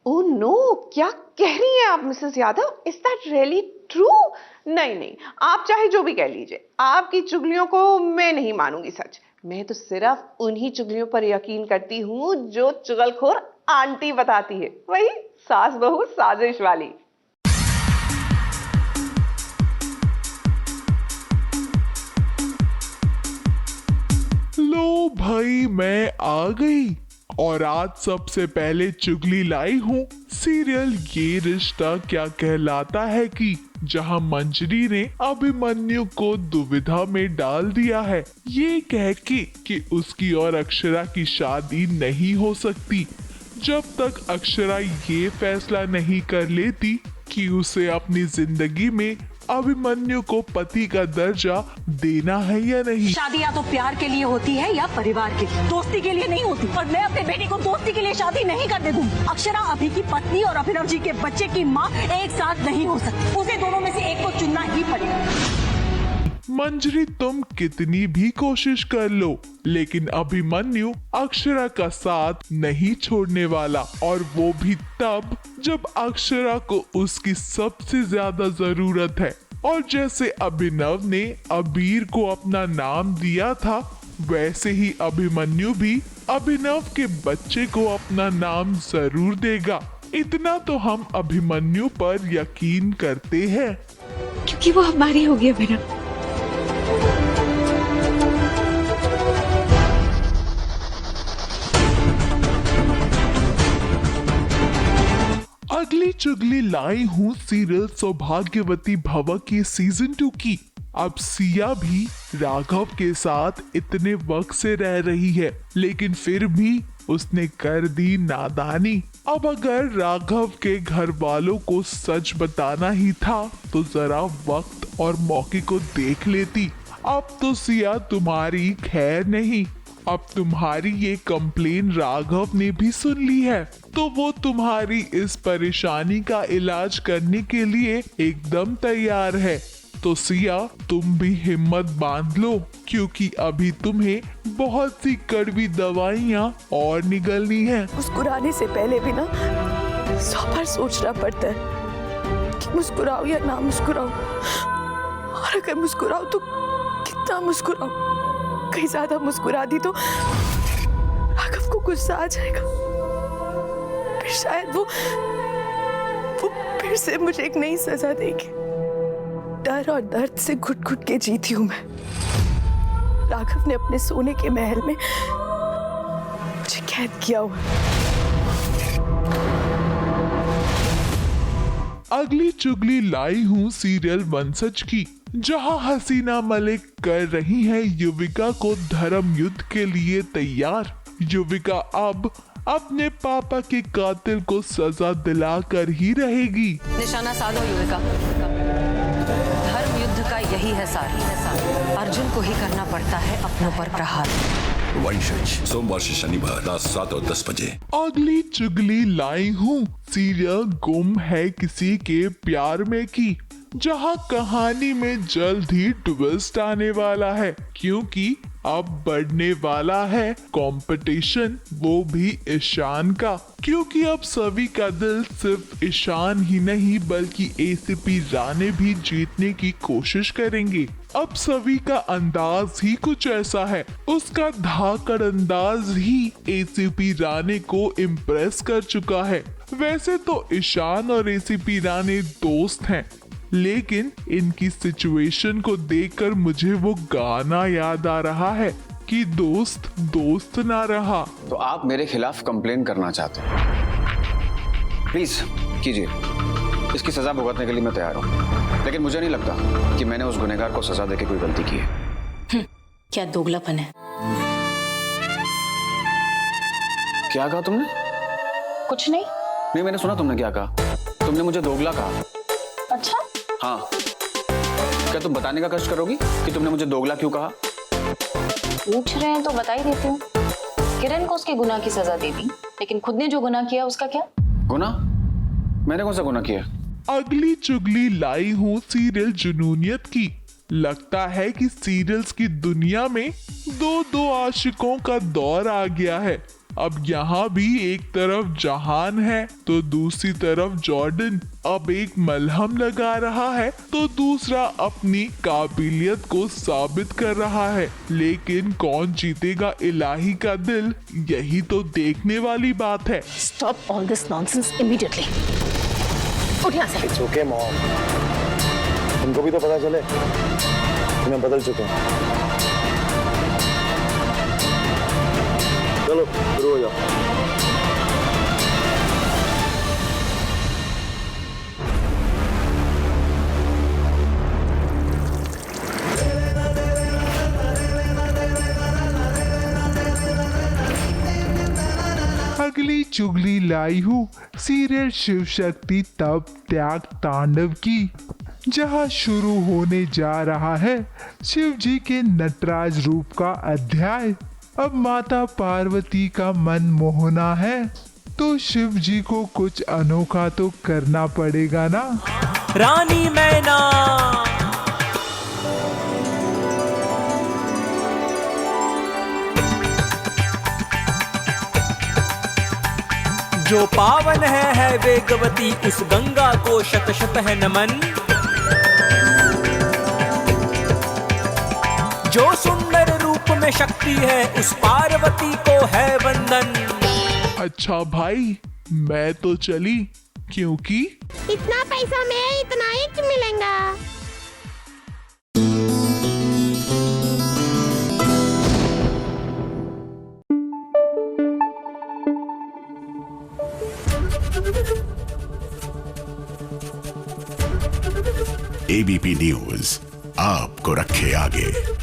Oh no, क्या कह रही हैं आप Mrs Yadav? Is that really true? नहीं नहीं, आप चाहे जो भी कह लीजिए, आपकी चुगलियों को मैं नहीं मानूंगी सच। मैं तो सिर्फ उन्हीं चुगलियों पर यकीन करती हूँ जो चुगलखोर आंटी बताती है, वही सास बहू साजिश वाली। लो भाई, मैं आ गई और आज सबसे पहले चुगली लाई हूँ सीरियल ये रिश्ता क्या कहलाता है की, जहाँ मंजरी ने अभिमन्यु को दुविधा में डाल दिया है ये कह के कि उसकी और अक्षरा की शादी नहीं हो सकती जब तक अक्षरा ये फैसला नहीं कर लेती कि उसे अपनी जिंदगी में अभिमन्यु को पति का दर्जा देना है या नहीं। शादी या तो प्यार के लिए होती है या परिवार के लिए, दोस्ती के लिए नहीं होती। और मैं अपने बेटे को दोस्ती के लिए शादी नहीं करने दूंगी। अक्षरा अभी की पत्नी और अभिनव जी के बच्चे की माँ एक साथ नहीं हो सकती, उसे दोनों में से एक को चुनना ही पड़ेगा। मंजरी, तुम कितनी भी कोशिश कर लो लेकिन अभिमन्यु अक्षरा का साथ नहीं छोड़ने वाला, और वो भी तब जब अक्षरा को उसकी सबसे ज्यादा जरूरत है। और जैसे अभिनव ने अबीर को अपना नाम दिया था, वैसे ही अभिमन्यु भी अभिनव के बच्चे को अपना नाम जरूर देगा। इतना तो हम अभिमन्यु पर यकीन करते हैं क्योंकि वो हमारी होगी अभिनव। अगली चुगली लाई हूँ सीरियल सौभाग्यवती भव के सीजन 2 की। अब सिया भी राघव के साथ इतने वक्त से रह रही है लेकिन फिर भी उसने कर दी नादानी। अब अगर राघव के घर वालों को सच बताना ही था तो जरा वक्त और मौके को देख लेती। अब तो सिया तुम्हारी खैर नहीं, अब तुम्हारी ये कंप्लेन राघव ने भी सुन ली है तो वो तुम्हारी इस परेशानी का इलाज करने के लिए एकदम तैयार है। तो सिया, तुम भी हिम्मत बांध लो क्योंकि अभी तुम्हें बहुत सी कड़वी दवाइयाँ और निगलनी है। मुस्कुराने से पहले भी ना 100 बार सोचना पड़ता है कि मुस्कुराओ या ना मुस्कुराओ, और अगर मुस्कुराओ तो कितना मुस्कुराओ। कहीं ज्यादा मुस्कुरा दी तो राघव को गुस्सा आ जाएगा, फिर शायद वो फिर से मुझे एक नई सजा देगी। डर और दर्द से घुट घुट के जीती हूं मैं। राघव ने अपने सोने के महल में मुझे कैद किया हुआ। अगली चुगली लाई हूँ सीरियल वंशज की, जहां हसीना मलिक कर रही हैं युविका को धर्म युद्ध के लिए तैयार। युविका अब अपने पापा के कातिल को सजा दिलाकर ही रहेगी। निशाना साधो युविका, धर्म युद्ध का यही है सार। अर्जुन को ही करना पड़ता है अपनों पर प्रहार। वंशज, सोमवार से शनिवार रात 7 और 10 बजे। अगली चुगली लाई हूँ सीरियल गुम है किसी के प्यार में की, जहां कहानी में जल्द ही ट्विस्ट आने वाला है क्योंकि अब बढ़ने वाला है कंपटीशन, वो भी ईशान का। क्योंकि अब सभी का दिल सिर्फ ईशान ही नहीं बल्कि एसीपी राणे भी जीतने की कोशिश करेंगे। अब सभी का अंदाज ही कुछ ऐसा है, उसका धाकड़ अंदाज ही एसीपी राणे को इम्प्रेस कर चुका है। वैसे तो ईशान और एसीपी राणे दोस्त हैं, लेकिन इनकी सिचुएशन को देखकर मुझे वो गाना याद आ रहा है कि दोस्त दोस्त ना रहा। तो आप मेरे खिलाफ कंप्लेन करना चाहते हैं? प्लीज कीजिए, इसकी सजा भुगतने के लिए मैं तैयार हूँ, लेकिन मुझे नहीं लगता कि मैंने उस गुनहगार को सजा देके कोई गलती की है। क्या दोगलापन है। क्या कहा तुमने? कुछ नहीं। नहीं, मैंने सुना तुमने क्या कहा। तुमने मुझे दोगला कहा। अच्छा, हाँ, क्या तुम बताने का कष्ट करोगी कि तुमने मुझे दोगला क्यों कहा? पूछ रहे हैं तो बता ही देती हूँ। किरण को उसके गुनाह की सजा दे दी, लेकिन खुद ने जो गुनाह किया उसका क्या? गुनाह? मैंने कौन सा गुनाह किया? अगली चुगली लाई हूँ सीरियल जुनूनियत की। लगता है कि सीरियल्स की दुनिया में दो आशिकों का दौर आ गया है। अब यहाँ भी एक तरफ जहान है तो दूसरी तरफ जॉर्डन। अब एक मलहम लगा रहा है तो दूसरा अपनी काबिलियत को साबित कर रहा है। लेकिन कौन जीतेगा इलाही का दिल, यही तो देखने वाली बात है। Stop all this nonsense immediately. उठ यहाँ से। इट्स ओके मॉम, तुमको भी तो पता चले कि मैं बदल चुका हूँ। चलो शुरू हो जाओ। अगली चुगली लाई हूँ सीरियल शिव शक्ति तब त्याग तांडव की, जहाँ शुरू होने जा रहा है शिव जी के नटराज रूप का अध्याय। अब माता पार्वती का मन मोहना है तो शिव जी को कुछ अनोखा तो करना पड़ेगा ना। रानी मैना जो पावन है वेगवती, उस गंगा को शत शत है नमन। जो सुंदर रूप में शक्ति है, उस पार्वती को है वंदन। अच्छा भाई, मैं तो चली, क्योंकि इतना पैसा में इतना ही मिलेगा। एबीपी न्यूज आपको रखे आगे।